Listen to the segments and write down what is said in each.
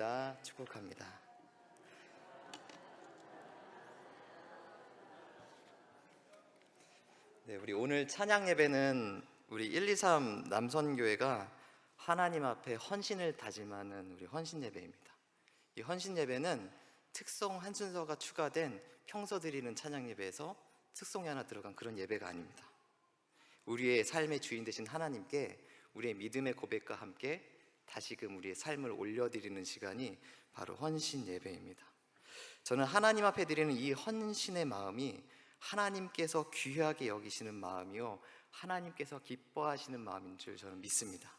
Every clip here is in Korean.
축복합니다. 축복합니다. 네, 우리 오늘 찬양 예배는 우리 123 남선교회가 하나님 앞에 헌신을 다짐하는 우리 헌신 예배입니다. 이 헌신 예배는 특송 한 순서가 추가된 평소 드리는 찬양 예배에서 특송이 하나 들어간 그런 예배가 아닙니다. 우리의 삶의 주인 되신 하나님께 우리의 믿음의 고백과 함께 다시금 우리의 삶을 올려드리는 시간이 바로 헌신 예배입니다. 저는 하나님 앞에 드리는 이 헌신의 마음이 하나님께서 귀하게 여기시는 마음이요, 하나님께서 기뻐하시는 마음인 줄 저는 믿습니다.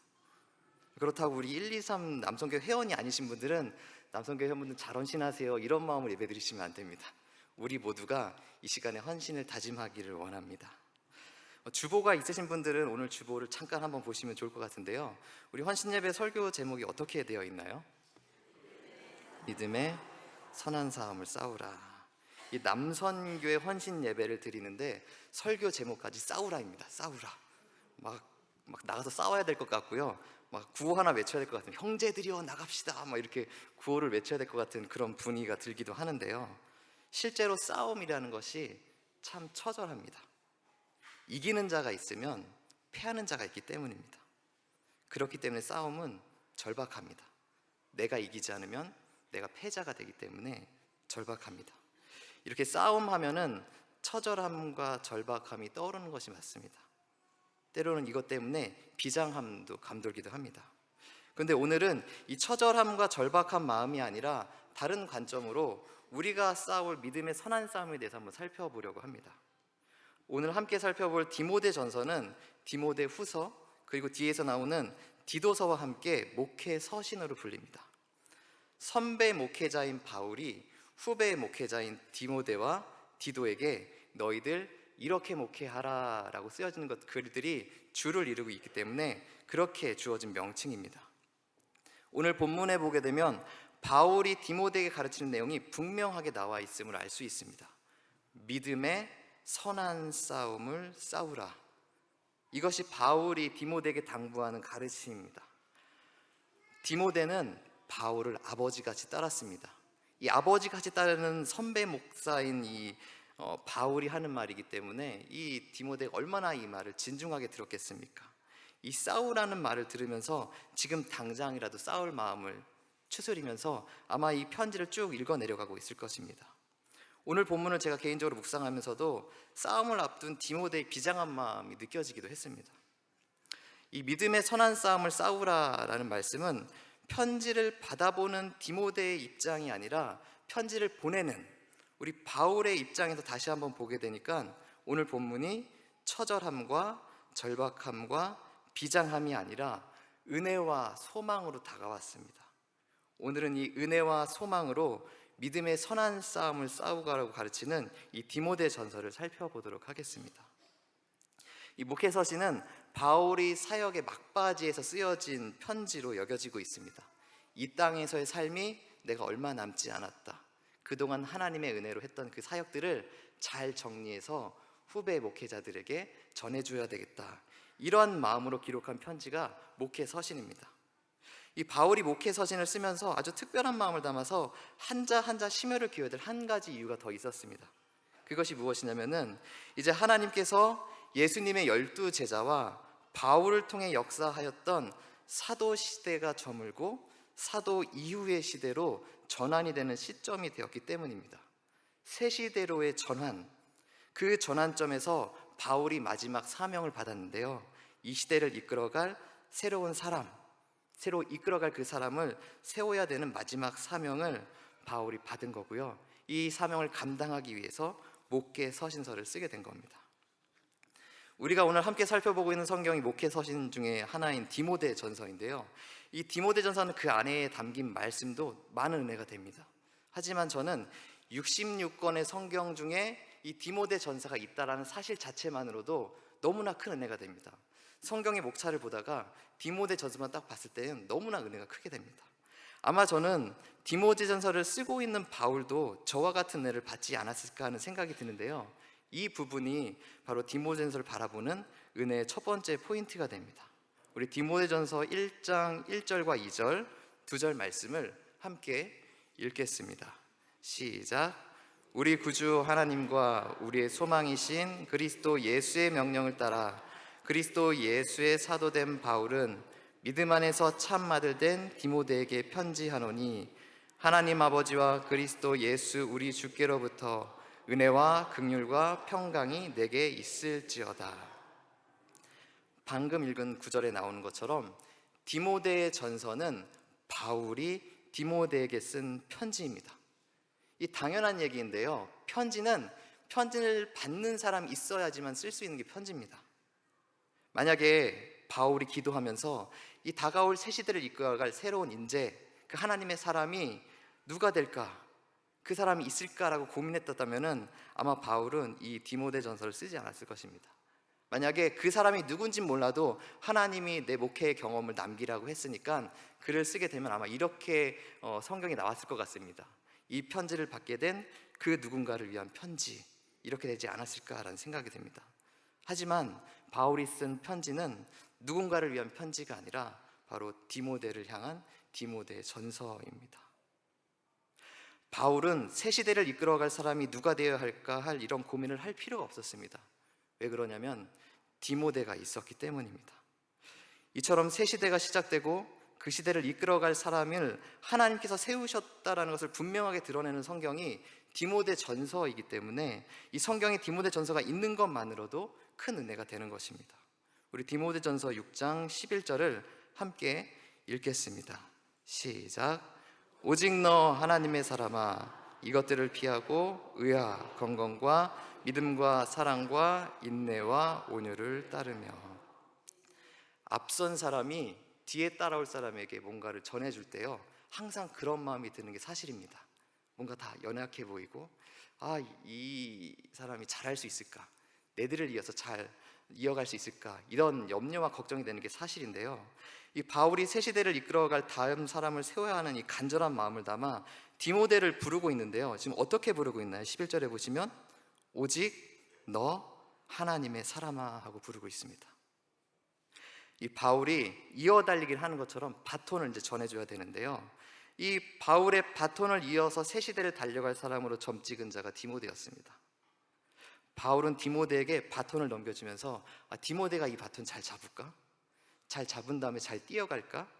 그렇다고 우리 123 남성교회 회원이 아니신 분들은 남성교회 회원분들 잘 헌신하세요 이런 마음으로 예배 드리시면 안 됩니다. 우리 모두가 이 시간에 헌신을 다짐하기를 원합니다. 주보가 있으신 분들은 오늘 주보를 잠깐 한번 보시면 좋을 것 같은데요, 우리 헌신 예배 설교 제목이 어떻게 되어 있나요? 믿음의 선한 싸움을 싸우라. 이 남선교회 헌신 예배를 드리는데 설교 제목까지 싸우라입니다. 싸우라. 막 나가서 싸워야 될 것 같고요, 막 구호 하나 외쳐야 될 것 같은, 형제들이여 나갑시다 막 이렇게 구호를 외쳐야 될 것 같은 그런 분위기가 들기도 하는데요, 실제로 싸움이라는 것이 참 처절합니다. 이기는 자가 있으면 패하는 자가 있기 때문입니다. 그렇기 때문에 싸움은 절박합니다. 내가 이기지 않으면 내가 패자가 되기 때문에 절박합니다. 이렇게 싸움하면은 처절함과 절박함이 떠오르는 것이 맞습니다. 때로는 이것 때문에 비장함도 감돌기도 합니다. 그런데 오늘은 이 처절함과 절박한 마음이 아니라 다른 관점으로 우리가 싸울 믿음의 선한 싸움에 대해서 한번 살펴보려고 합니다. 오늘 함께 살펴볼 디모데 전서는 디모데 후서, 그리고 뒤에서 나오는 디도서와 함께 목회 서신으로 불립니다. 선배 목회자인 바울이 후배 목회자인 디모데와 디도에게 너희들 이렇게 목회하라 라고 쓰여지는 글들이 줄을 이루고 있기 때문에 그렇게 주어진 명칭입니다. 오늘 본문에 보게 되면 바울이 디모데에게 가르치는 내용이 분명하게 나와 있음을 알 수 있습니다. 믿음의 선한 싸움을 싸우라. 이것이 바울이 디모데에게 당부하는 가르침입니다. 디모데는 바울을 아버지같이 따랐습니다. 이 아버지같이 따르는 선배 목사인 바울이 하는 말이기 때문에 이 디모데가 얼마나 이 말을 진중하게 들었겠습니까? 이 싸우라는 말을 들으면서 지금 당장이라도 싸울 마음을 추스리면서 아마 이 편지를 쭉 읽어 내려가고 있을 것입니다. 오늘 본문을 제가 개인적으로 묵상하면서도 싸움을 앞둔 디모데의 비장한 마음이 느껴지기도 했습니다. 이 믿음의 선한 싸움을 싸우라라는 말씀은 편지를 받아보는 디모데의 입장이 아니라 편지를 보내는 우리 바울의 입장에서 다시 한번 보게 되니까 오늘 본문이 처절함과 절박함과 비장함이 아니라 은혜와 소망으로 다가왔습니다. 오늘은 이 은혜와 소망으로 믿음의 선한 싸움을 싸우라고 가르치는 이 디모데 전서를 살펴보도록 하겠습니다. 이 목회서신은 바울이 사역의 막바지에서 쓰여진 편지로 여겨지고 있습니다. 이 땅에서의 삶이 내가 얼마 남지 않았다, 그동안 하나님의 은혜로 했던 그 사역들을 잘 정리해서 후배 목회자들에게 전해줘야 되겠다, 이러한 마음으로 기록한 편지가 목회서신입니다. 이 바울이 목회서신을 쓰면서 아주 특별한 마음을 담아서 한자 한자 심혈을 기울여야 될 한 가지 이유가 더 있었습니다. 그것이 무엇이냐면은 이제 하나님께서 예수님의 12 제자와 바울을 통해 역사하였던 사도 시대가 저물고 사도 이후의 시대로 전환이 되는 시점이 되었기 때문입니다. 새 시대로의 전환, 그 전환점에서 바울이 마지막 사명을 받았는데요, 이 시대를 이끌어갈 새로운 사람, 새로 이끌어갈 그 사람을 세워야 되는 마지막 사명을 바울이 받은 거고요, 이 사명을 감당하기 위해서 목회 서신서를 쓰게 된 겁니다. 우리가 오늘 함께 살펴보고 있는 성경이 목회 서신 중에 하나인 디모데 전서인데요, 이 디모데 전서는 그 안에 담긴 말씀도 많은 은혜가 됩니다. 하지만 저는 66권의 성경 중에 이 디모데 전서가 있다라는 사실 자체만으로도 너무나 큰 은혜가 됩니다. 성경의 목차를 보다가 디모데 전서만 딱 봤을 때는 너무나 은혜가 크게 됩니다. 아마 저는 디모데 전서를 쓰고 있는 바울도 저와 같은 은혜를 받지 않았을까 하는 생각이 드는데요, 이 부분이 바로 디모데전서를 바라보는 은혜의 첫 번째 포인트가 됩니다. 우리 디모데전서 1장 1절과 2절, 2절 말씀을 함께 읽겠습니다. 시작. 우리 구주 하나님과 우리의 소망이신 그리스도 예수의 명령을 따라 그리스도 예수의 사도된 바울은 믿음 안에서 참 아들된 디모데에게 편지하노니 하나님 아버지와 그리스도 예수 우리 주께로부터 은혜와 긍휼과 평강이 내게 있을지어다. 방금 읽은 구절에 나오는 것처럼 디모데의 전서는 바울이 디모데에게 쓴 편지입니다. 이 당연한 얘기인데요, 편지를 받는 사람이 있어야지만 쓸 수 있는 게 편지입니다. 만약에 바울이 기도하면서 이 다가올 새 시대를 이끌어갈 새로운 인재, 그 하나님의 사람이 누가 될까, 그 사람이 있을까라고 고민했다면 아마 바울은 이 디모데 전서를 쓰지 않았을 것입니다. 만약에 그 사람이 누군지 몰라도 하나님이 내 목회의 경험을 남기라고 했으니까 글을 쓰게 되면 아마 이렇게 성경이 나왔을 것 같습니다. 이 편지를 받게 된 그 누군가를 위한 편지, 이렇게 되지 않았을까라는 생각이 듭니다. 하지만 바울이 쓴 편지는 누군가를 위한 편지가 아니라 바로 디모데를 향한 디모데 전서입니다. 바울은 새 시대를 이끌어갈 사람이 누가 되어야 할까 할 이런 고민을 할 필요가 없었습니다. 왜 그러냐면 디모데가 있었기 때문입니다. 이처럼 새 시대가 시작되고 그 시대를 이끌어갈 사람을 하나님께서 세우셨다라는 것을 분명하게 드러내는 성경이 디모데 전서이기 때문에 이 성경에 디모데 전서가 있는 것만으로도 큰 은혜가 되는 것입니다. 우리 디모데 전서 6장 11절을 함께 읽겠습니다. 시작. 오직 너 하나님의 사람아 이것들을 피하고 의와 건건과 믿음과 사랑과 인내와 온유를 따르며. 앞선 사람이 뒤에 따라올 사람에게 뭔가를 전해줄 때요, 항상 그런 마음이 드는 게 사실입니다. 뭔가 다 연약해 보이고, 이 사람이 잘할 수 있을까, 내들을 이어서 잘 이어갈 수 있을까, 이런 염려와 걱정이 되는 게 사실인데요, 이 바울이 새 시대를 이끌어갈 다음 사람을 세워야 하는 이 간절한 마음을 담아 디모데를 부르고 있는데요, 지금 어떻게 부르고 있나요? 11절에 보시면 오직 너 하나님의 사람아 하고 부르고 있습니다. 이 바울이 이어달리기를 하는 것처럼 바톤을 이제 전해줘야 되는데요, 이 바울의 바톤을 이어서 새 시대를 달려갈 사람으로 점 찍은 자가 디모데였습니다. 바울은 디모데에게 바톤을 넘겨주면서 디모데가 이 바톤 잘 잡을까? 잘 잡은 다음에 잘 뛰어갈까?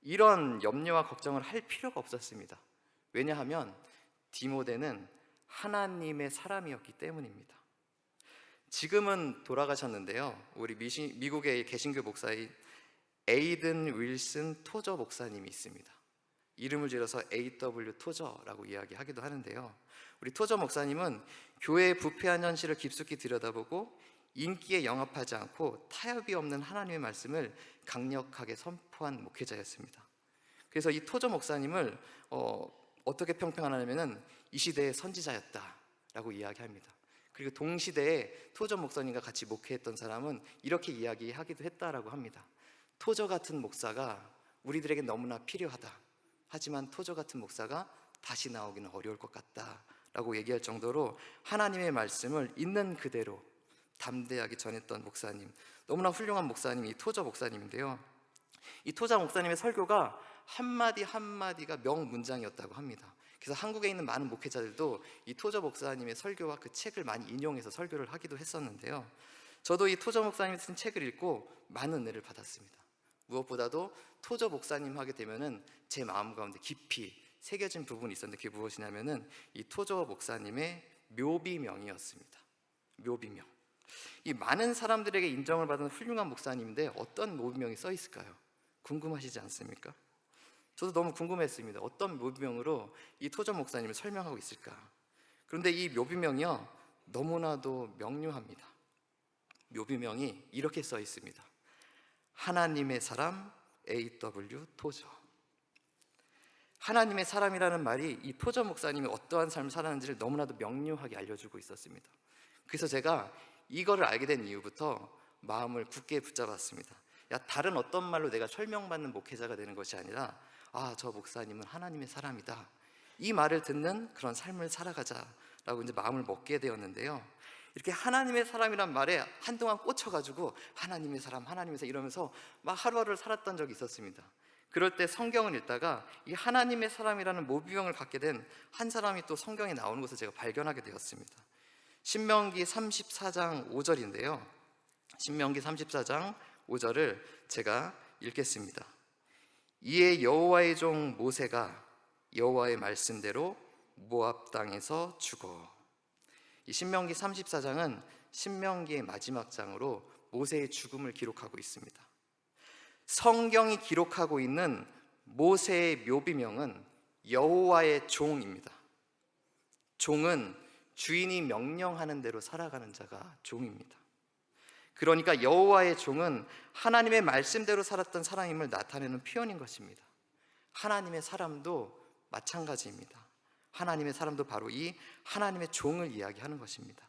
이런 염려와 걱정을 할 필요가 없었습니다. 왜냐하면 디모데는 하나님의 사람이었기 때문입니다. 지금은 돌아가셨는데요, 우리 미국의 개신교 목사인 에이든 윌슨 토저 목사님이 있습니다. 이름을 지어서 A.W. 토저라고 이야기하기도 하는데요, 우리 토저 목사님은 교회의 부패한 현실을 깊숙이 들여다보고 인기에 영합하지 않고 타협이 없는 하나님의 말씀을 강력하게 선포한 목회자였습니다. 그래서 이 토저 목사님을 어떻게 평평하냐면 이 시대의 선지자였다라고 이야기합니다. 그리고 동시대에 토저 목사님과 같이 목회했던 사람은 이렇게 이야기하기도 했다라고 합니다. 토저 같은 목사가 우리들에게 너무나 필요하다. 하지만 토저 같은 목사가 다시 나오기는 어려울 것 같다라고 얘기할 정도로 하나님의 말씀을 있는 그대로 담대하게 전했던 목사님, 너무나 훌륭한 목사님이 토저 목사님인데요, 이 토저 목사님의 설교가 한마디 한마디가 명문장이었다고 합니다. 그래서 한국에 있는 많은 목회자들도 이 토저 목사님의 설교와 그 책을 많이 인용해서 설교를 하기도 했었는데요, 저도 이 토저 목사님이 쓴 책을 읽고 많은 은혜를 받았습니다. 무엇보다도 토저 목사님 하게 되면은 제 마음 가운데 깊이 새겨진 부분이 있었는데, 그게 무엇이냐면은 이 토저 목사님의 묘비명이었습니다. 묘비명. 이 많은 사람들에게 인정을 받은 훌륭한 목사님인데 어떤 묘비명이 써 있을까요? 궁금하시지 않습니까? 저도 너무 궁금했습니다. 어떤 묘비명으로 이 토저 목사님을 설명하고 있을까? 그런데 이 묘비명이요, 너무나도 명료합니다. 묘비명이 이렇게 써 있습니다. 하나님의 사람 A.W. 토저. 하나님의 사람이라는 말이 이 토저 목사님이 어떠한 삶을 살았는지를 너무나도 명료하게 알려주고 있었습니다. 그래서 제가 이거를 알게 된 이후부터 마음을 굳게 붙잡았습니다. 다른 어떤 말로 내가 설명받는 목회자가 되는 것이 아니라 저 목사님은 하나님의 사람이다, 이 말을 듣는 그런 삶을 살아가자라고 이제 마음을 먹게 되었는데요, 이렇게 하나님의 사람이란 말에 한동안 꽂혀가지고 하나님의 사람 이러면서 막 하루하루를 살았던 적이 있었습니다. 그럴 때 성경을 읽다가 이 하나님의 사람이라는 모비명을 갖게 된 한 사람이 또 성경에 나오는 것을 제가 발견하게 되었습니다. 신명기 34장 5절인데요. 신명기 34장 5절을 제가 읽겠습니다. 이에 여호와의 종 모세가 여호와의 말씀대로 모압 땅에서 죽어. 이 신명기 34장은 신명기의 마지막 장으로 모세의 죽음을 기록하고 있습니다. 성경이 기록하고 있는 모세의 묘비명은 여호와의 종입니다. 종은 주인이 명령하는 대로 살아가는 자가 종입니다. 그러니까 여호와의 종은 하나님의 말씀대로 살았던 사람임을 나타내는 표현인 것입니다. 하나님의 사람도 마찬가지입니다. 하나님의 사람도 바로 이 하나님의 종을 이야기하는 것입니다.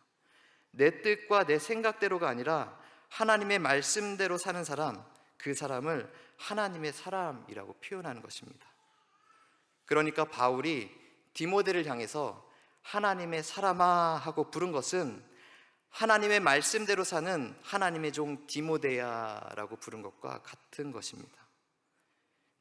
내 뜻과 내 생각대로가 아니라 하나님의 말씀대로 사는 사람, 그 사람을 하나님의 사람이라고 표현하는 것입니다. 그러니까 바울이 디모데를 향해서 하나님의 사람아 하고 부른 것은 하나님의 말씀대로 사는 하나님의 종 디모데야라고 부른 것과 같은 것입니다.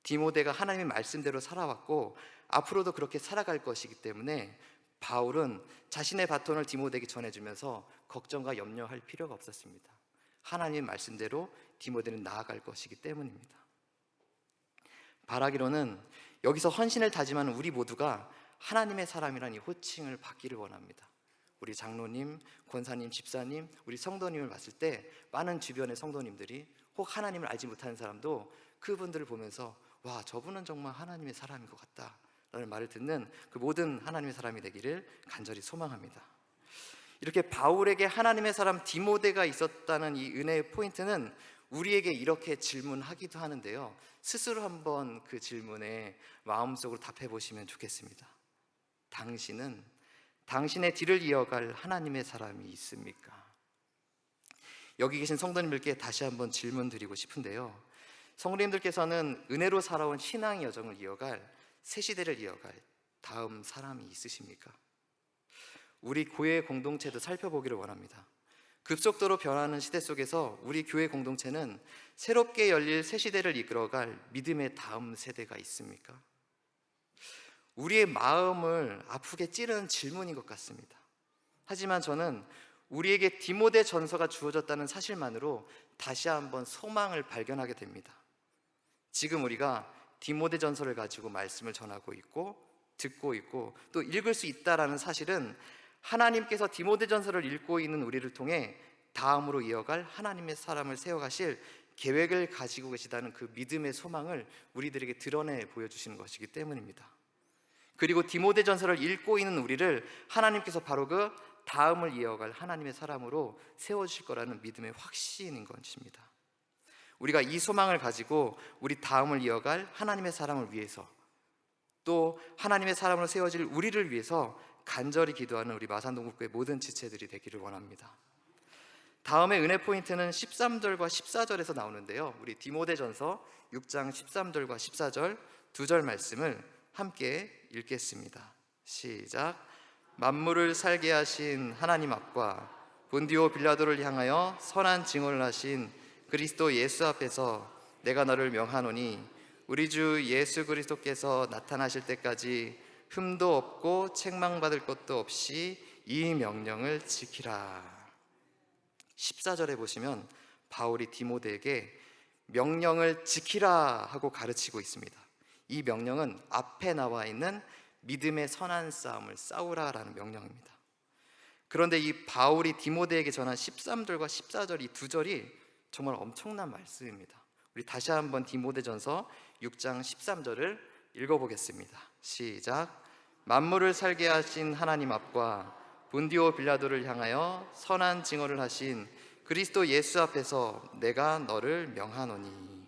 디모데가 하나님의 말씀대로 살아왔고 앞으로도 그렇게 살아갈 것이기 때문에 바울은 자신의 바톤을 디모데에게 전해주면서 걱정과 염려할 필요가 없었습니다. 하나님의 말씀대로 디모데는 나아갈 것이기 때문입니다. 바라기로는 여기서 헌신을 다짐하는 우리 모두가 하나님의 사람이란 이 호칭을 받기를 원합니다. 우리 장로님, 권사님, 집사님, 우리 성도님을 봤을 때 많은 주변의 성도님들이 혹 하나님을 알지 못하는 사람도 그분들을 보면서 와, 저분은 정말 하나님의 사람인 것 같다 라는 말을 듣는 그 모든 하나님의 사람이 되기를 간절히 소망합니다. 이렇게 바울에게 하나님의 사람 디모데가 있었다는 이 은혜의 포인트는 우리에게 이렇게 질문하기도 하는데요, 스스로 한번 그 질문에 마음속으로 답해 보시면 좋겠습니다. 당신은 당신의 뒤를 이어갈 하나님의 사람이 있습니까? 여기 계신 성도님들께 다시 한번 질문 드리고 싶은데요, 성도님들께서는 은혜로 살아온 신앙의 여정을 이어갈, 새 시대를 이어갈 다음 사람이 있으십니까? 우리 교회 공동체도 살펴보기를 원합니다. 급속도로 변하는 시대 속에서 우리 교회 공동체는 새롭게 열릴 새 시대를 이끌어갈 믿음의 다음 세대가 있습니까? 우리의 마음을 아프게 찌르는 질문인 것 같습니다. 하지만 저는 우리에게 디모데 전서가 주어졌다는 사실만으로 다시 한번 소망을 발견하게 됩니다. 지금 우리가 디모데 전서를 가지고 말씀을 전하고 있고 듣고 있고 또 읽을 수 있다는 사실은 하나님께서 디모데 전서를 읽고 있는 우리를 통해 다음으로 이어갈 하나님의 사람을 세워가실 계획을 가지고 계시다는 그 믿음의 소망을 우리들에게 드러내 보여주시는 것이기 때문입니다. 그리고 디모데 전서를 읽고 있는 우리를 하나님께서 바로 그 다음을 이어갈 하나님의 사람으로 세워주실 거라는 믿음의 확신인 것입니다. 우리가 이 소망을 가지고 우리 다음을 이어갈 하나님의 사람을 위해서, 또 하나님의 사람으로 세워질 우리를 위해서 간절히 기도하는 우리 마산동국교회 모든 지체들이 되기를 원합니다. 다음에 은혜 포인트는 13절과 14절에서 나오는데요, 우리 디모데전서 6장 13절과 14절 두 절 말씀을 함께 읽겠습니다. 시작. 만물을 살게 하신 하나님 앞과 본디오 빌라도를 향하여 선한 증언을 하신 그리스도 예수 앞에서 내가 너를 명하노니 우리 주 예수 그리스도께서 나타나실 때까지 흠도 없고 책망받을 것도 없이 이 명령을 지키라. 14절에 보시면 바울이 디모데에게 명령을 지키라 하고 가르치고 있습니다. 이 명령은 앞에 나와 있는 믿음의 선한 싸움을 싸우라라는 명령입니다. 그런데 이 바울이 디모데에게 전한 13절과 14절 이 두 절이 정말 엄청난 말씀입니다. 우리 다시 한번 디모데전서 6장 13절을 읽어보겠습니다. 시작. 만물을 살게 하신 하나님 앞과 본디오 빌라도를 향하여 선한 증언을 하신 그리스도 예수 앞에서 내가 너를 명하노니.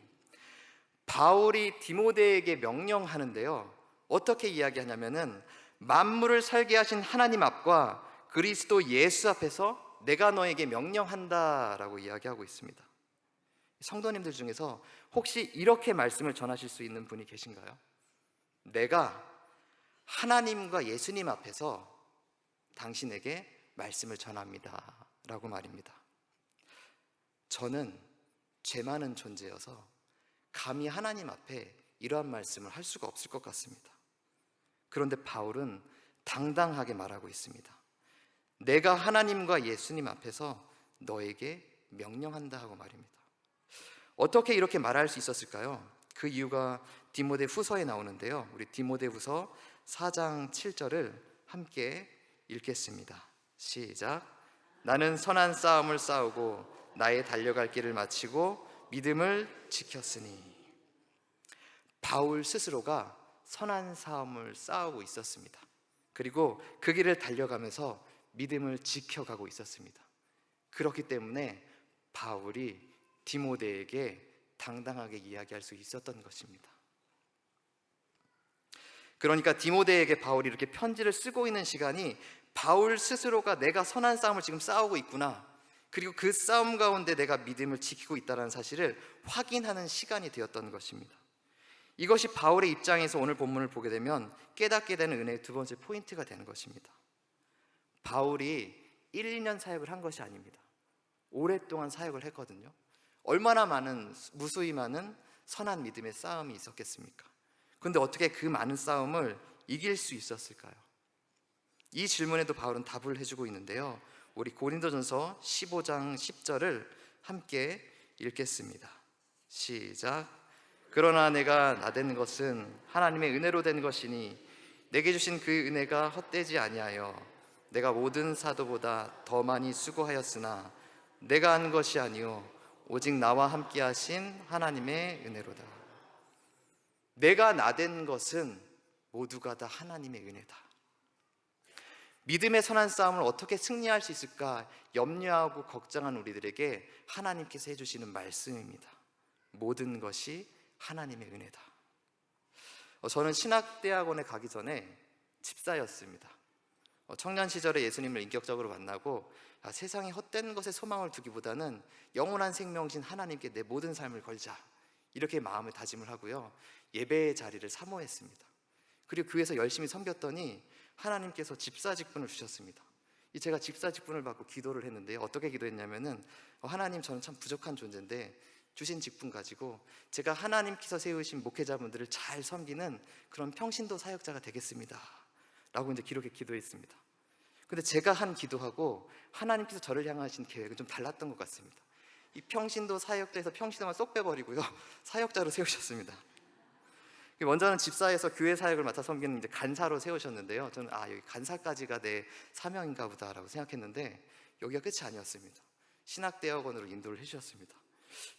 바울이 디모데에게 명령하는데요, 어떻게 이야기하냐면은 만물을 살게 하신 하나님 앞과 그리스도 예수 앞에서 내가 너에게 명령한다라고 이야기하고 있습니다. 성도님들 중에서 혹시 이렇게 말씀을 전하실 수 있는 분이 계신가요? 내가 하나님과 예수님 앞에서 당신에게 말씀을 전합니다 라고 말입니다. 저는 죄 많은 존재여서 감히 하나님 앞에 이러한 말씀을 할 수가 없을 것 같습니다. 그런데 바울은 당당하게 말하고 있습니다. 내가 하나님과 예수님 앞에서 너에게 명령한다 하고 말입니다. 어떻게 이렇게 말할 수 있었을까요? 그 이유가 디모데 후서에 나오는데요. 우리 디모데 후서 4장 7절을 함께 읽겠습니다. 시작. 나는 선한 싸움을 싸우고 나의 달려갈 길을 마치고 믿음을 지켰으니. 바울 스스로가 선한 싸움을 싸우고 있었습니다. 그리고 그 길을 달려가면서 믿음을 지켜가고 있었습니다. 그렇기 때문에 바울이 디모데에게 당당하게 이야기할 수 있었던 것입니다. 그러니까 디모데에게 바울이 이렇게 편지를 쓰고 있는 시간이 바울 스스로가 내가 선한 싸움을 지금 싸우고 있구나, 그리고 그 싸움 가운데 내가 믿음을 지키고 있다는 사실을 확인하는 시간이 되었던 것입니다. 이것이 바울의 입장에서 오늘 본문을 보게 되면 깨닫게 되는 은혜의 두 번째 포인트가 되는 것입니다. 바울이 1, 2년 사역을 한 것이 아닙니다. 오랫동안 사역을 했거든요. 얼마나 많은, 무수히 많은 선한 믿음의 싸움이 있었겠습니까? 그런데 어떻게 그 많은 싸움을 이길 수 있었을까요? 이 질문에도 바울은 답을 해주고 있는데요. 우리 고린도전서 15장 10절을 함께 읽겠습니다. 시작. 그러나 내가 나된 것은 하나님의 은혜로 된 것이니 내게 주신 그 은혜가 헛되지 아니하여 내가 모든 사도보다 더 많이 수고하였으나 내가 한 것이 아니요 오직 나와 함께 하신 하나님의 은혜로다. 내가 나된 것은 모두가 다 하나님의 은혜다. 믿음의 선한 싸움을 어떻게 승리할 수 있을까 염려하고 걱정한 우리들에게 하나님께서 해주시는 말씀입니다. 모든 것이 하나님의 은혜다. 저는 신학대학원에 가기 전에 집사였습니다. 청년 시절에 예수님을 인격적으로 만나고 세상에 헛된 것에 소망을 두기보다는 영원한 생명신 하나님께 내 모든 삶을 걸자, 이렇게 마음을 다짐을 하고요, 예배의 자리를 사모했습니다. 그리고 교회에서 열심히 섬겼더니 하나님께서 집사 직분을 주셨습니다. 제가 집사 직분을 받고 기도를 했는데요, 어떻게 기도했냐면은 하나님, 저는 참 부족한 존재인데 주신 직분 가지고 제가 하나님께서 세우신 목회자분들을 잘 섬기는 그런 평신도 사역자가 되겠습니다 라고 이제 기록에 기도했습니다. 근데 제가 한 기도하고 하나님께서 저를 향하신 계획은 좀 달랐던 것 같습니다. 이 평신도 사역자에서 평신도만 쏙 빼버리고요, 사역자로 세우셨습니다. 먼저는 집사에서 교회 사역을 맡아 섬기는 이제 간사로 세우셨는데요, 저는 여기 간사까지가 내 사명인가 보다라고 생각했는데 여기가 끝이 아니었습니다. 신학대학원으로 인도를 해주셨습니다.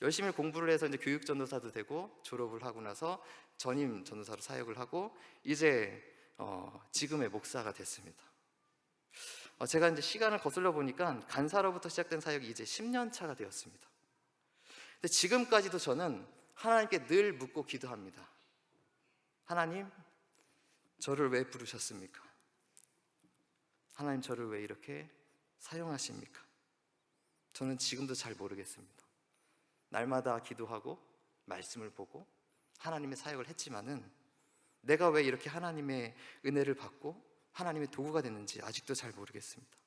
열심히 공부를 해서 이제 교육 전도사도 되고 졸업을 하고 나서 전임 전도사로 사역을 하고 이제 지금의 목사가 됐습니다. 제가 이제 시간을 거슬러 보니까 간사로부터 시작된 사역이 이제 10년 차가 되었습니다. 근데 지금까지도 저는 하나님께 늘 묻고 기도합니다. 하나님, 저를 왜 부르셨습니까? 하나님, 저를 왜 이렇게 사용하십니까? 저는 지금도 잘 모르겠습니다. 날마다 기도하고 말씀을 보고 하나님의 사역을 했지만은 내가 왜 이렇게 하나님의 은혜를 받고 하나님의 도구가 됐는지 아직도 잘 모르겠습니다.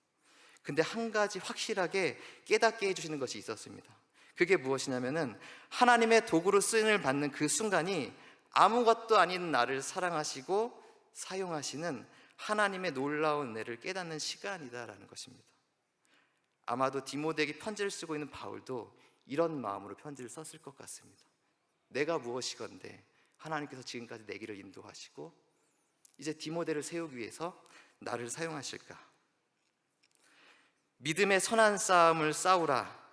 근데 한 가지 확실하게 깨닫게 해주시는 것이 있었습니다. 그게 무엇이냐면은 하나님의 도구로 쓰임을 받는 그 순간이 아무것도 아닌 나를 사랑하시고 사용하시는 하나님의 놀라운 은혜를 깨닫는 시간이다라는 것입니다. 아마도 디모데에게 편지를 쓰고 있는 바울도 이런 마음으로 편지를 썼을 것 같습니다. 내가 무엇이건데 하나님께서 지금까지 내 길을 인도하시고 이제 디모데를 세우기 위해서 나를 사용하실까? 믿음의 선한 싸움을 싸우라,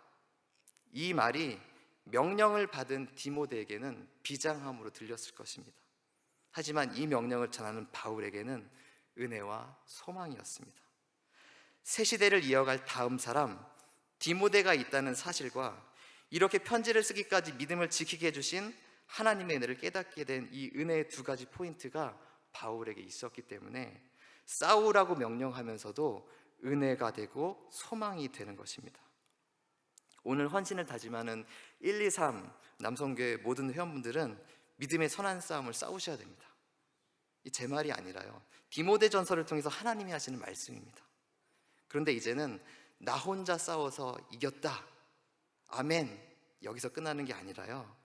이 말이 명령을 받은 디모데에게는 비장함으로 들렸을 것입니다. 하지만 이 명령을 전하는 바울에게는 은혜와 소망이었습니다. 새 시대를 이어갈 다음 사람 디모데가 있다는 사실과 이렇게 편지를 쓰기까지 믿음을 지키게 해주신 하나님의 은혜를 깨닫게 된 이 은혜의 두 가지 포인트가 바울에게 있었기 때문에 싸우라고 명령하면서도 은혜가 되고 소망이 되는 것입니다. 오늘 헌신을 다짐하는 1, 2, 3 남성교회 모든 회원분들은 믿음의 선한 싸움을 싸우셔야 됩니다. 이 제 말이 아니라요, 디모데전서를 통해서 하나님이 하시는 말씀입니다. 그런데 이제는 나 혼자 싸워서 이겼다, 아멘, 여기서 끝나는 게 아니라요,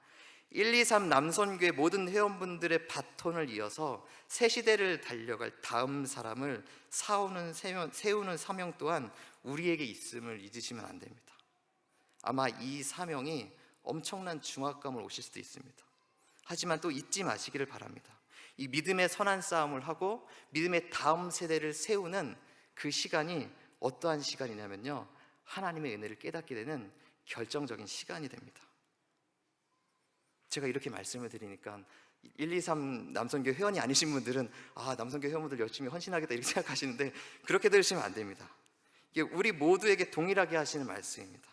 123 남선교회 모든 회원분들의 바톤을 이어서 새 시대를 달려갈 다음 사람을 세우는 사명 또한 우리에게 있음을 잊으시면 안 됩니다. 아마 이 사명이 엄청난 중압감을 오실 수도 있습니다. 하지만 또 잊지 마시기를 바랍니다. 이 믿음의 선한 싸움을 하고 믿음의 다음 세대를 세우는 그 시간이 어떠한 시간이냐면요, 하나님의 은혜를 깨닫게 되는 결정적인 시간이 됩니다. 제가 이렇게 말씀을 드리니까 123 남선교 회원이 아니신 분들은 남선교 회원분들 열심히 헌신하겠다 이렇게 생각하시는데, 그렇게 들으시면 안 됩니다. 이게 우리 모두에게 동일하게 하시는 말씀입니다.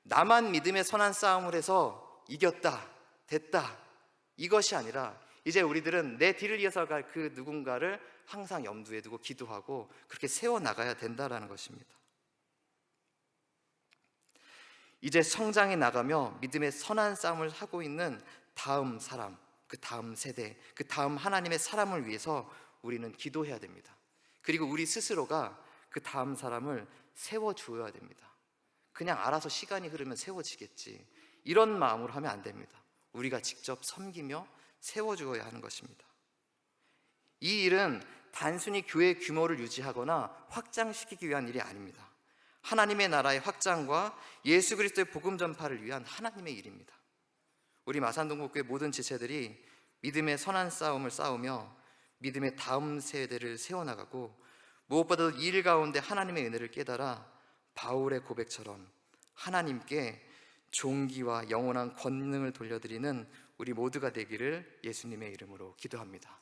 나만 믿음의 선한 싸움을 해서 이겼다, 됐다, 이것이 아니라 이제 우리들은 내 뒤를 이어서 갈 그 누군가를 항상 염두에 두고 기도하고 그렇게 세워나가야 된다라는 것입니다. 이제 성장해 나가며 믿음의 선한 싸움을 하고 있는 다음 사람, 그 다음 세대, 그 다음 하나님의 사람을 위해서 우리는 기도해야 됩니다. 그리고 우리 스스로가 그 다음 사람을 세워주어야 됩니다. 그냥 알아서 시간이 흐르면 세워지겠지, 이런 마음으로 하면 안 됩니다. 우리가 직접 섬기며 세워주어야 하는 것입니다. 이 일은 단순히 교회 규모를 유지하거나 확장시키기 위한 일이 아닙니다. 하나님의 나라의 확장과 예수 그리스도의 복음 전파를 위한 하나님의 일입니다. 우리 마산동국교회 모든 지체들이 믿음의 선한 싸움을 싸우며 믿음의 다음 세대를 세워나가고, 무엇보다도 이 일 가운데 하나님의 은혜를 깨달아 바울의 고백처럼 하나님께 존귀와 영원한 권능을 돌려드리는 우리 모두가 되기를 예수님의 이름으로 기도합니다.